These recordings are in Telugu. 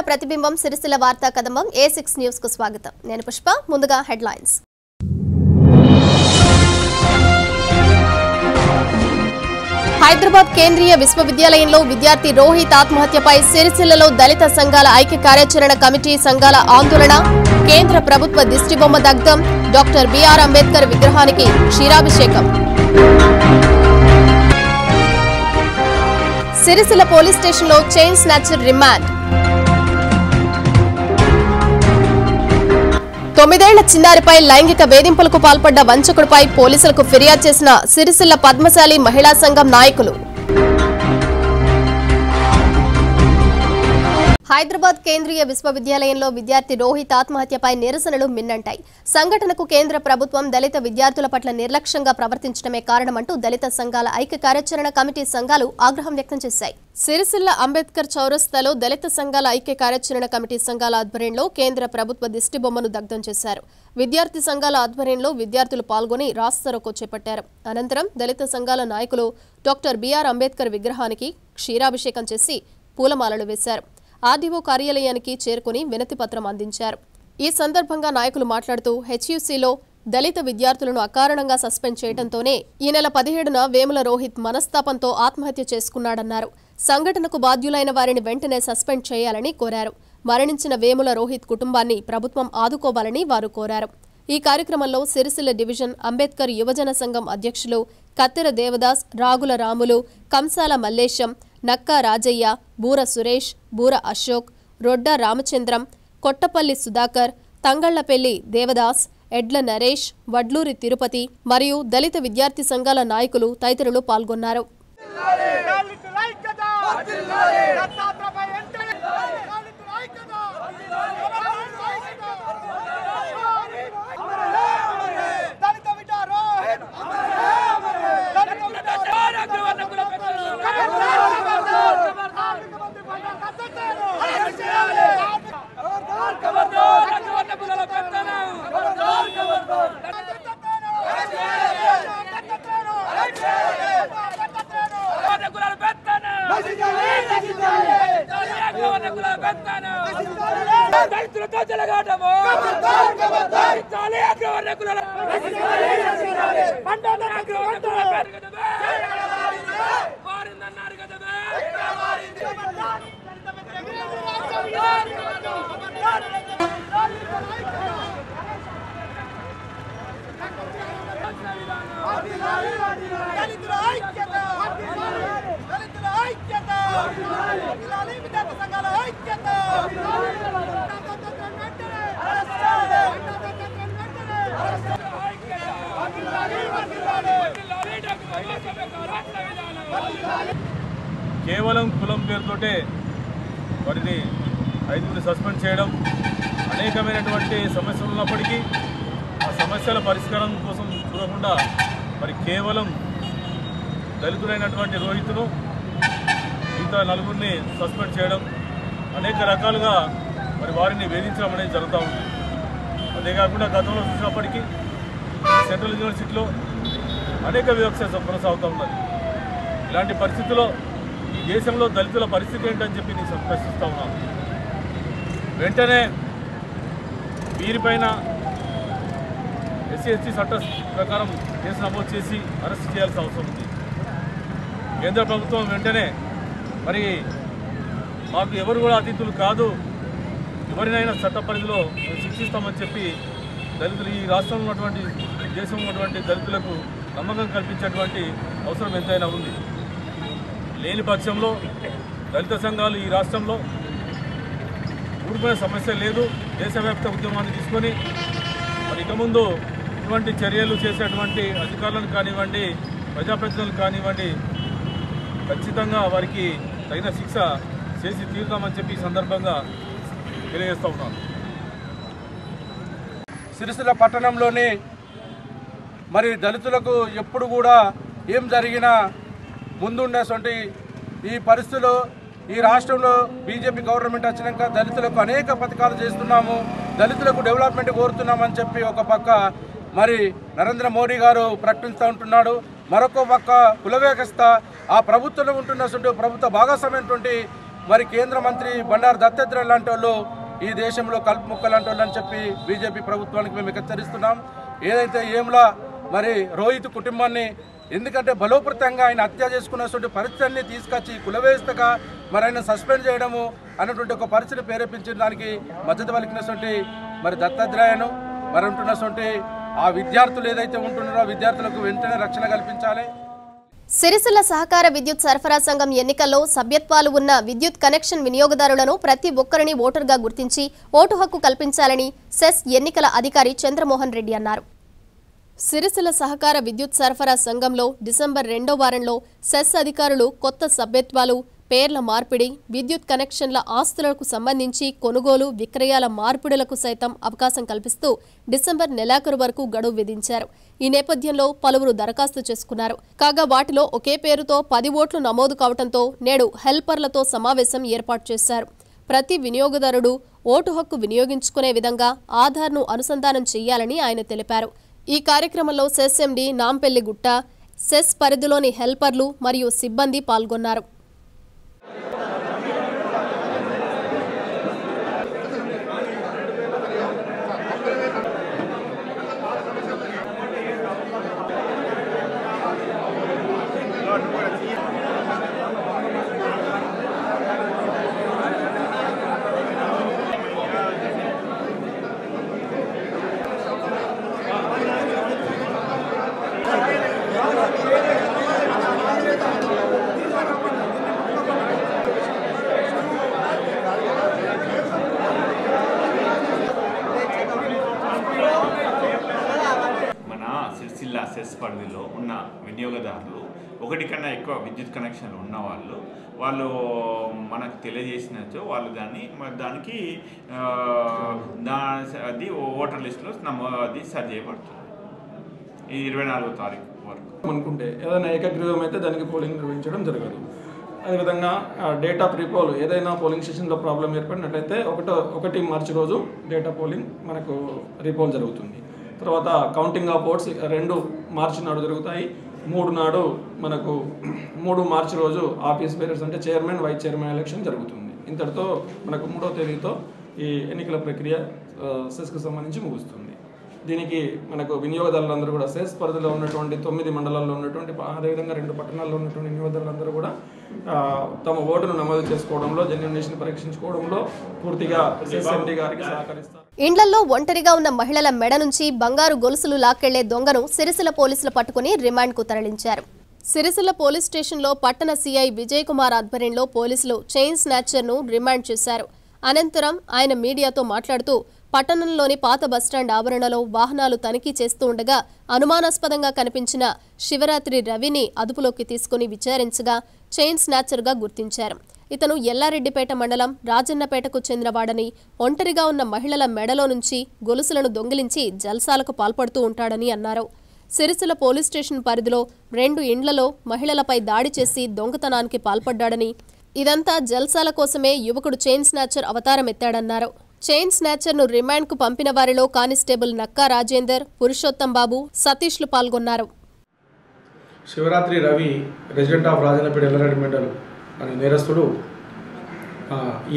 ప్రతిబింబం సిరిసిల్ల వార్తా కదంబం A6 న్యూస్ కు స్వాగతం. నేను పుష్ప. ముందుగా హెడ్లైన్స్. హైదరాబాద్ కేంద్రీయ విశ్వవిద్యాలయంలో విద్యార్థి రోహిత్ ఆత్మహత్యపై సిరిసిల్లలో దళిత సంఘాల ఐక్య కార్యాచరణ కమిటీ సంఘాల ఆందోళన. కేంద్ర ప్రభుత్వ దిష్టిబొమ్మ దగ్ధం. డాక్టర్ బిఆర్ అంబేద్కర్ విగ్రహానికి క్షీరాభిషేకం. సిరిసిల్ల పోలీస్ స్టేషన్లో చైన్ స్నాచర్ రిమాండ్. 9 ఏళ్ల చిన్నారిపై లైంగిక వేధింపులకు పాల్పడ్డ వంచకుడిపై పోలీసులకు ఫిర్యాదు చేసిన సిరిసిల్ల పద్మశాలి మహిళా సంఘం నాయకులు. హైదరాబాద్ కేంద్రీయ విశ్వవిద్యాలయంలో విద్యార్థి రోహిత్ ఆత్మహత్యపై నిరసనలు మిన్నంటాయి. సంఘటనకు కేంద్ర ప్రభుత్వం దళిత విద్యార్థుల పట్ల నిర్లక్ష్యంగా ప్రవర్తించడమే కారణమంటూ దళిత సంఘాల ఐక్య కార్యాచరణ కమిటీ సంఘాలు ఆగ్రహం వ్యక్తం చేశాయి. సిరిసిల్ల అంబేద్కర్ చౌరస్తాలో దళిత సంఘాల ఐక్య కార్యాచరణ కమిటీ సంఘాల ఆధ్వర్యంలో కేంద్ర ప్రభుత్వ దిష్టిబొమ్మను దగ్ధం చేశారు. విద్యార్థి సంఘాల ఆధ్వర్యంలో విద్యార్థులు పాల్గొని రాస్తారోకో చేపట్టారు. అనంతరం దళిత సంఘాల నాయకులు డాక్టర్ బిఆర్ అంబేద్కర్ విగ్రహానికి క్షీరాభిషేకం చేసి పూలమాలలు వేశారు. ఆర్డీఓ కార్యాలయానికి చేరుకుని వినతి పత్రం అందించారు. ఈ సందర్భంగా నాయకులు మాట్లాడుతూ హెచ్యూసీలో దళిత విద్యార్థులను అకారణంగా సస్పెండ్ చేయడంతోనే ఈ నెల 17న వేముల రోహిత్ మనస్తాపంతో ఆత్మహత్య చేసుకున్నాడన్నారు. సంఘటనకు బాధ్యులైన వారిని వెంటనే సస్పెండ్ చేయాలని కోరారు. మరణించిన వేముల రోహిత్ కుటుంబాన్ని ప్రభుత్వం ఆదుకోవాలని వారు కోరారు. ఈ కార్యక్రమంలో సిరిసిల్ల డివిజన్ అంబేద్కర్ యువజన సంఘం అధ్యక్షులు కత్తెర దేవదాస్, రాగుల రాములు, కంసాల మల్లేశం, నక్కా రాజయ్య, బూర సురేష్, బూర అశోక్, రొడ్డ రామచంద్రం, కొట్టపల్లి సుధాకర్, తంగళ్లపల్లి దేవదాస్, ఎడ్ల నరేష్, వడ్లూరి తిరుపతి మరియు దళిత విద్యార్థి సంఘాల నాయకులు తదితరులు పాల్గొన్నారు. కేవలం కులం పేరుతోటే వారిని 5 సస్పెండ్ చేయడం, అనేకమైనటువంటి సమస్యలు ఉన్నప్పటికీ ఆ సమస్యల పరిష్కారం కోసం చూడకుండా మరి కేవలం దళితుడైనటువంటి రోహిత్ను మిగతా 4గురిని సస్పెండ్ చేయడం, అనేక రకాలుగా మరి వారిని వేధించడం అనేది జరుగుతూ ఉంది. అంతేకాకుండా గతంలో చూసినప్పటికీ సెంట్రల్ యూనివర్సిటీలో అనేక వివక్ష కొనసాగుతూ ఉన్నది. ఇలాంటి పరిస్థితుల్లో ఈ దేశంలో దళితుల పరిస్థితి ఏంటని చెప్పి నేను ప్రశ్నిస్తూ ఉన్నాను. వెంటనే వీరిపైన SC ST చట్ట ప్రకారం కేసు నమోదు చేసి అరెస్ట్ చేయాల్సిన అవసరం ఉంది. కేంద్ర ప్రభుత్వం వెంటనే మరి మాకు ఎవరు కూడా అతిథులు కాదు, ఎవరినైనా చట్ట పరిధిలో శిక్షిస్తామని చెప్పి దళితులు ఈ రాష్ట్రంలో ఉన్నటువంటి దేశంలో ఉన్నటువంటి దళితులకు నమ్మకం కల్పించేటువంటి అవసరం ఎంతైనా ఉంది. లేని పక్షంలో దళిత సంఘాలు ఈ రాష్ట్రంలో ఊరిపోయిన సమస్య లేదు, దేశవ్యాప్త ఉద్యమాన్ని తీసుకొని మరి ఇక ముందు ఇటువంటి చర్యలు చేసేటువంటి అధికారులను కానివ్వండి, ప్రజాప్రతినిధులు కానివ్వండి, ఖచ్చితంగా వారికి తగిన శిక్ష చేసి తీరుతామని చెప్పి ఈ సందర్భంగా తెలియజేస్తూ ఉన్నాను. సిరిసిల్ల పట్టణంలోని మరి దళితులకు ఎప్పుడు కూడా ఏం జరిగినా ముందుండేటువంటి ఈ పరిస్థితుల్లో ఈ రాష్ట్రంలో బీజేపీ గవర్నమెంట్ వచ్చినాక దళితులకు అనేక పథకాలు చేస్తున్నాము, దళితులకు డెవలప్మెంట్ కోరుతున్నామని చెప్పి ఒక పక్క మరి నరేంద్ర మోడీ గారు ప్రకటిస్తూ ఉంటున్నాడు. మరొక పక్క కులవేకస్త ఆ ప్రభుత్వంలో ఉంటున్నటువంటి ప్రభుత్వ భాగస్వామైనటువంటి మరి కేంద్ర మంత్రి బండారు దత్తాత్రేయ లాంటి వాళ్ళు ఈ దేశంలో కలుపు మొక్కలు లాంటి వాళ్ళు అని చెప్పి బీజేపీ ప్రభుత్వానికి మేము హెచ్చరిస్తున్నాం. ఏదైతే ఏంలా మరి రోహిత్ కుటుంబాన్ని ఎందుకంటే బలోపృతంగా ఆయన హత్య చేసుకున్నటువంటి పరిస్థితిని తీసుకొచ్చి కులవేస్తగా మరి ఆయన సస్పెండ్ చేయడము అన్నటువంటి ఒక పరిస్థితిని ప్రేరేపించిన దానికి మద్దతు పలికినటువంటి మరి దత్తాత్రేయను మరి ఉంటున్నటువంటి ఆ విద్యార్థులు ఏదైతే ఉంటున్నారో ఆ విద్యార్థులకు వెంటనే రక్షణ కల్పించాలి. సిరిసిల్ల సహకార విద్యుత్ సరఫరా సంఘం ఎన్నికల్లో సభ్యత్వాలు ఉన్న విద్యుత్ కనెక్షన్ వినియోగదారులను ప్రతి ఒక్కరిని ఓటర్గా గుర్తించి ఓటు హక్కు కల్పించాలని సెస్ ఎన్నికల అధికారి చంద్రమోహన్ రెడ్డి అన్నారు. సిరిసిల్ల సహకార విద్యుత్ సరఫరా సంఘంలో డిసెంబర్ 2వ వారంలో సెస్ అధికారులు కొత్త సభ్యత్వాలు, పేర్ల మార్పిడి, విద్యుత్ కనెక్షన్ల ఆస్తులకు సంబంధించి కొనుగోలు, విక్రయాల మార్పిడులకు సైతం అవకాశం కల్పిస్తూ డిసెంబర్ నెలాఖరు వరకు గడువు విధించారు. ఈ నేపథ్యంలో పలువురు దరఖాస్తు చేసుకున్నారు. కాగా వాటిలో ఒకే పేరుతో 10 ఓట్లు నమోదు కావడంతో నేడు హెల్పర్లతో సమావేశం ఏర్పాటు చేశారు. ప్రతి వినియోగదారుడు ఓటు హక్కు వినియోగించుకునే విధంగా ఆధార్ను అనుసంధానం చేయాలని ఆయన తెలిపారు. ఈ కార్యక్రమంలో సెస్ ఎండీ నాంపెల్లి గుట్ట, సెస్ పరిధిలోని హెల్పర్లు మరియు సిబ్బంది పాల్గొన్నారు. సిరిసిల్ల సెస్ పరిధిలో ఉన్న వినియోగదారులు ఒకటి కన్నా ఎక్కువ విద్యుత్ కనెక్షన్లు ఉన్న వాళ్ళు మనకు తెలియజేసినచో వాళ్ళు దానికి అది ఓటర్ లిస్టులో అది సరి చేయబడుతుంది. ఈ 24వ తారీఖు వరకు అనుకుంటే ఏదైనా ఏకగ్రీవం అయితే దానికి పోలింగ్ నిర్వహించడం జరగదు. అదేవిధంగా డేట్ ఆఫ్ రీపోల్ ఏదైనా పోలింగ్ స్టేషన్లో ప్రాబ్లం ఏర్పడినట్లయితే 1 మార్చి రోజు డేటా పోలింగ్ మనకు రీపోల్ జరుగుతుంది. తర్వాత కౌంటింగ్ ఆఫ్ ఓట్స్ 2 మార్చి నాడు జరుగుతాయి. 3 నాడు మనకు 3 మార్చి రోజు ఆఫీస్ బేరర్స్ అంటే చైర్మన్, వైస్ చైర్మన్ ఎలక్షన్ జరుగుతుంది. ఇంతటితో మనకు 3వ తేదీతో ఈ ఎన్నికల ప్రక్రియ సెస్కు సంబంధించి ముగుస్తుంది. దీనికి మనకు వినియోగదారులందరూ కూడా సెస్ పరిధిలో ఉన్నటువంటి 9 మండలాల్లో ఉన్నటువంటి అదేవిధంగా 2 పట్టణాల్లో ఉన్నటువంటి వినియోగదారులందరూ కూడా తమ ఓటును నమోదు చేసుకోవడంలో, జెన్యునేషన్ పరీక్షించుకోవడంలో పూర్తిగా సెస్ ఎండీ గారికి సహకరిస్తారు. ఇండ్లలో ఒంటరిగా ఉన్న మహిళల మెడ నుంచి బంగారు గొలుసులు లాక్కెళ్లే దొంగను సిరిసిల్ల పోలీసులు పట్టుకుని రిమాండ్కు తరలించారు. సిరిసిల్ల పోలీస్ స్టేషన్లో పట్టణ సీఐ విజయ్ కుమార్ ఆధ్వర్యంలో పోలీసులు చైన్ స్నాచర్ను రిమాండ్ చేశారు. అనంతరం ఆయన మీడియాతో మాట్లాడుతూ పట్టణంలోని పాత బస్టాండ్ ఆవరణలో వాహనాలు తనిఖీ చేస్తూ ఉండగా అనుమానాస్పదంగా కనిపించిన శివరాత్రి రవిని అదుపులోకి తీసుకుని విచారించగా చైన్ స్నాచర్గా గుర్తించారు. ఇతను ఎల్లారెడ్డిపేట మండలం రాజన్నపేటకు చెందినవాడని, ఒంటరిగా ఉన్న మహిళల మెడలో నుంచి గొలుసులను దొంగిలించి జల్సాలకు పాల్పడుతూ ఉంటాడని అన్నారు. సిరిసిల్ల పోలీస్ స్టేషన్ పరిధిలో 2 ఇండ్లలో మహిళలపై దాడి చేసి దొంగతనానికి పాల్పడ్డాడని, ఇదంతా జల్సాల కోసమే యువకుడు చైన్ స్నాచర్ అవతారం ఎత్తాడన్నారు. చైన్ స్నాచర్ను రిమాండ్కు పంపిన వారిలో కానిస్టేబుల్ నక్కా రాజేందర్, పురుషోత్తం బాబు, సతీష్లు పాల్గొన్నారు. శివరాత్రి రవి రెసిడెంట్ ఆఫ్ రాజన్నపేట ఎల్లారెడ్డి మండల్ అనే నేరస్తుడు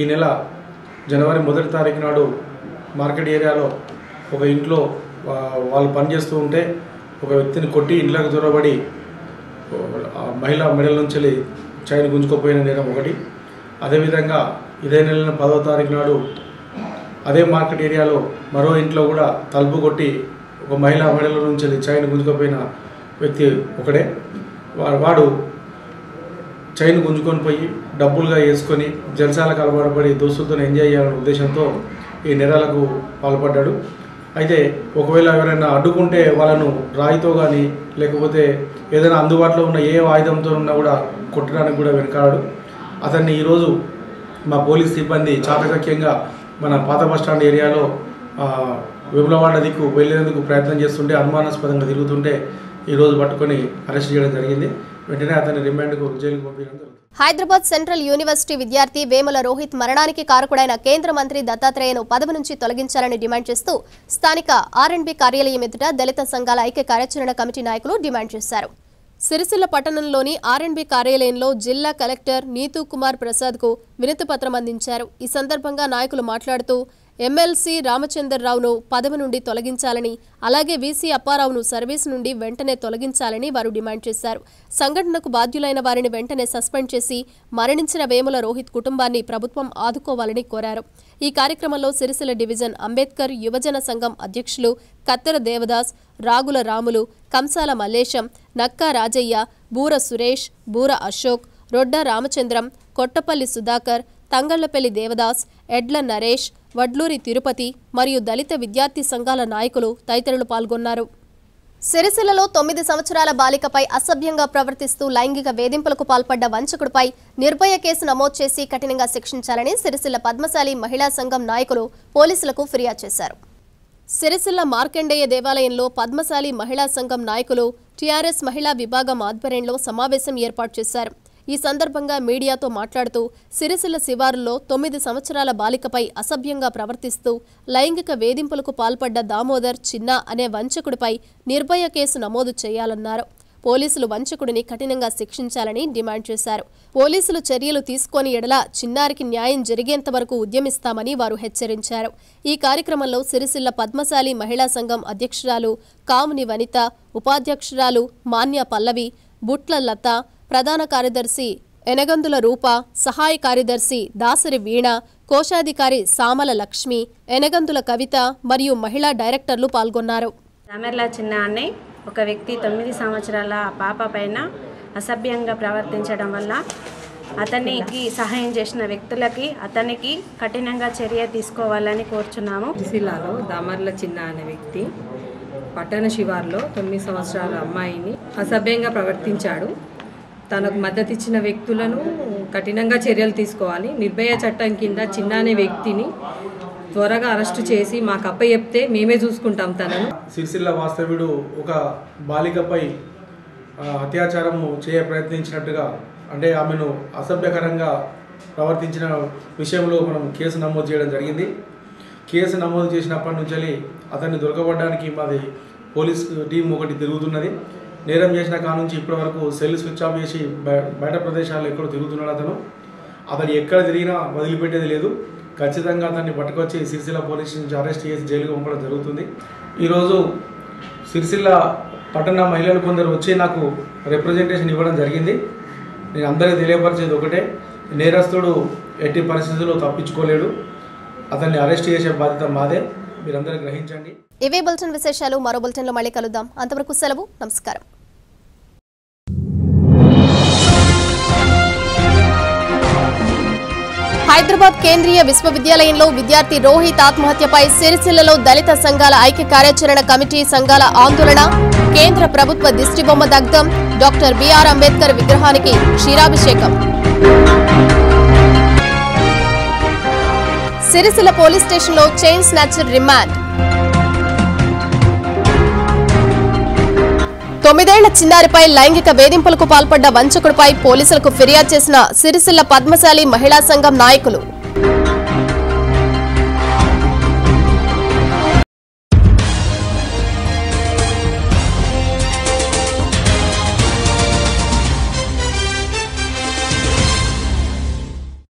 ఈ నెల జనవరి 1వ తారీఖు నాడు మార్కెట్ ఏరియాలో ఒక ఇంట్లో వాళ్ళు పనిచేస్తూ ఉంటే ఒక వ్యక్తిని కొట్టి ఇంట్లోకి దూరబడి మహిళా మెడల నుంచి చైన్ గుంజుకోపోయిన నేరం ఒకటి. అదేవిధంగా ఇదే నెల 10వ తారీఖు నాడు అదే మార్కెట్ ఏరియాలో మరో ఇంట్లో కూడా తలుపు కొట్టి ఒక మహిళా మెడల నుంచి చైన్ గుంజుకోపోయిన వ్యక్తి ఒకడే. వాడు చైన్ గుంజుకొని పోయి డబ్బులుగా వేసుకొని జల్సాలకు అలవాటుపడి దోస్తులతో ఎంజాయ్ చేయాలనే ఉద్దేశంతో ఈ నేరాలకు పాల్పడ్డాడు. అయితే ఒకవేళ ఎవరైనా అడ్డుకుంటే వాళ్ళను రాయితో కానీ లేకపోతే ఏదైనా అందుబాటులో ఉన్న ఏ ఆయుధంతో ఉన్నా కూడా కొట్టడానికి కూడా వెనకాడు. అతన్ని ఈరోజు మా పోలీస్ సిబ్బంది చాకచక్యంగా మన పాత బస్టాండ్ ఏరియాలో వేములవాడ దిక్కు వెళ్లేందుకు ప్రయత్నం చేస్తుంటే అనుమానాస్పదంగా తిరుగుతుంటే ఈరోజు పట్టుకొని అరెస్ట్ చేయడం జరిగింది. వెంటనే అతన్ని రిమాండ్కు జైలుకు పంపించడం జరుగుతుంది. హైదరాబాద్ సెంట్రల్ యూనివర్సిటీ విద్యార్థి వేముల రోహిత్ మరణానికి కారకుడైన కేంద్ర మంత్రి దత్తాత్రేయను పదవి నుంచి తొలగించాలని డిమాండ్ చేస్తూ స్థానిక ఆర్ఎండ్బి కార్యాలయం ఎదుట దళిత సంఘాల ఐక్య కార్యాచరణ కమిటీ నాయకులు డిమాండ్ చేశారు. సిరిసిల్ల పట్టణంలోని ఆర్ఎండ్బి కార్యాలయంలో జిల్లా కలెక్టర్ నీతూ కుమార్ ప్రసాద్కు వినతిపత్రం అందించారు. ఈ సందర్భంగా నాయకులు మాట్లాడుతూ ఎమ్మెల్సీ రామచంద్రరావును పదవి నుండి తొలగించాలని, అలాగే వీసీ అప్పారావును సర్వీస్ నుండి వెంటనే తొలగించాలని వారు డిమాండ్ చేశారు. సంఘటనకు బాధ్యులైన వారిని వెంటనే సస్పెండ్ చేసి మరణించిన వేముల రోహిత్ కుటుంబాన్ని ప్రభుత్వం ఆదుకోవాలని కోరారు. ఈ కార్యక్రమంలో సిరిసిల్ల డివిజన్ అంబేద్కర్ యువజన సంఘం అధ్యక్షులు కత్తెర దేవదాస్, రాగుల రాములు, కంసాల మల్లేశం, నక్కా రాజయ్య, బూర సురేష్, బూర అశోక్, రొడ్డ రామచంద్రం, కొట్టపల్లి సుధాకర్, తంగళ్లపల్లి దేవదాస్, ఎడ్ల నరేష్, వడ్లూరి తిరుపతి మరియు దళిత విద్యార్థి సంఘాల నాయకులు తదితరులు పాల్గొన్నారు. సిరిసిల్లలో 9 సంవత్సరాల బాలికపై అసభ్యంగా ప్రవర్తిస్తూ లైంగిక వేధింపులకు పాల్పడ్డ వంచకుడిపై నిర్భయ కేసు నమోదు చేసి కఠినంగా శిక్షించాలని సిరిసిల్ల పద్మశాలి మహిళా సంఘం నాయకులు పోలీసులకు ఫిర్యాదు చేశారు. సిరిసిల్ల మార్కండేయ దేవాలయంలో పద్మశాలి మహిళా సంఘం నాయకులు టీఆర్ఎస్ మహిళా విభాగం ఆధ్వర్యంలో సమావేశం ఏర్పాటు చేశారు. ఈ సందర్భంగా మీడియాతో మాట్లాడుతూ సిరిసిల్ల శివారులో 9 సంవత్సరాల బాలికపై అసభ్యంగా ప్రవర్తిస్తూ లైంగిక వేధింపులకు పాల్పడ్డ దామోదర్ చిన్న అనే వంచకుడిపై నిర్భయ కేసు నమోదు చేయాలన్నారు. పోలీసులు వంచకుడిని కఠినంగా శిక్షించాలని డిమాండ్ చేశారు. పోలీసులు చర్యలు తీసుకొని ఎడల చిన్నారికి న్యాయం జరిగేంత వరకు ఉద్యమిస్తామని వారు హెచ్చరించారు. ఈ కార్యక్రమంలో సిరిసిల్ల పద్మశాలి మహిళా సంఘం అధ్యక్షురాలు కాముని వనిత, ఉపాధ్యక్షురాలు మాన్య పల్లవి, బుట్ల లత, ప్రధాన కార్యదర్శి ఎనగందుల రూప, సహాయ కార్యదర్శి దాసరి వీణ, కోశాధికారి సామల లక్ష్మి, ఎనగందుల కవిత మరియు మహిళా డైరెక్టర్లు పాల్గొన్నారు. రామెర్ల చిన్న అనే ఒక వ్యక్తి 9 సంవత్సరాల పాప పైన అసభ్యంగా ప్రవర్తించడం వల్ల అతనికి సహాయం చేసిన వ్యక్తులకి అతనికి కఠినంగా చర్య తీసుకోవాలని కోరుచున్నాము. సిరిసిల్లలో దామర్ల చిన్న అనే వ్యక్తి పట్టణ శివార్లో 9 సంవత్సరాల అమ్మాయిని అసభ్యంగా ప్రవర్తించాడు. తనకు మద్దతు ఇచ్చిన వ్యక్తులను కఠినంగా చర్యలు తీసుకోవాలి. నిర్భయ చట్టం కింద చిన్న అనే వ్యక్తిని త్వరగా అరెస్టు చేసి మాకు అప్పచెప్తే మేమే చూసుకుంటాం తనను. సిరిసిల్ల వాస్తవ్యుడు ఒక బాలికపై అత్యాచారము చేయ ప్రయత్నించినట్టుగా, అంటే ఆమెను అసభ్యకరంగా ప్రవర్తించిన విషయంలో మనం కేసు నమోదు చేయడం జరిగింది. కేసు నమోదు చేసినప్పటి నుంచి అతన్ని దొరకబడడానికి మాది పోలీస్ టీం ఒకటి తిరుగుతున్నది. నేరం చేసిన కానుంచి ఇప్పటి వరకు సెల్ స్విచ్ ఆఫ్ చేసి బయట ప్రదేశాల్లో ఎక్కడో తిరుగుతున్నాడు. అతను ఎక్కడ తిరిగినా వదిలిపెట్టేది లేదు. ఖచ్చితంగా అతన్ని పట్టుకొచ్చి సిరిసిల్ల పోలీస్ నుంచి అరెస్ట్ చేసి జైలుకు పంపడం జరుగుతుంది. ఈరోజు సిరిసిల్ల పట్టణ మహిళలు కొందరు వచ్చి నాకు రిప్రజెంటేషన్ ఇవ్వడం జరిగింది. నేను అందరికీ తెలియపరిచేది ఒకటే, నేరస్తుడు ఎట్టి పరిస్థితుల్లో తప్పించుకోలేడు. అతన్ని అరెస్ట్ చేసే బాధ్యత మాదే, మీరందరూ గ్రహించండి. ఇవే బులెటిన్ విశేషాలు. మరో బులెటిన్లో మళ్ళీ కలుద్దాం. అంతవరకు సెలవు. నమస్కారం. హైదరాబాద్ కేంద్రీయ విశ్వవిద్యాలయంలో విద్యార్థి రోహిత్ ఆత్మహత్యపై సిరిసిల్లలో దళిత సంఘాల ఐక్య కార్యాచరణ కమిటీ సంఘాల ఆందోళన. కేంద్ర ప్రభుత్వ దిష్టిబొమ్మ దగ్ధం. డాక్టర్ బిఆర్ అంబేద్కర్ విగ్రహానికి క్షీరాభిషేకం. సిరిసిల్ల పోలీస్ స్టేషన్లో చైన్ స్నాచర్ రిమాండ్. 9 ఏళ్ల చిన్నారిపై లైంగిక వేధింపులకు పాల్పడ్డ వంచకుడిపై పోలీసులకు ఫిర్యాదు చేసిన సిరిసిల్ల పద్మశాలి మహిళా సంఘం నాయకులు.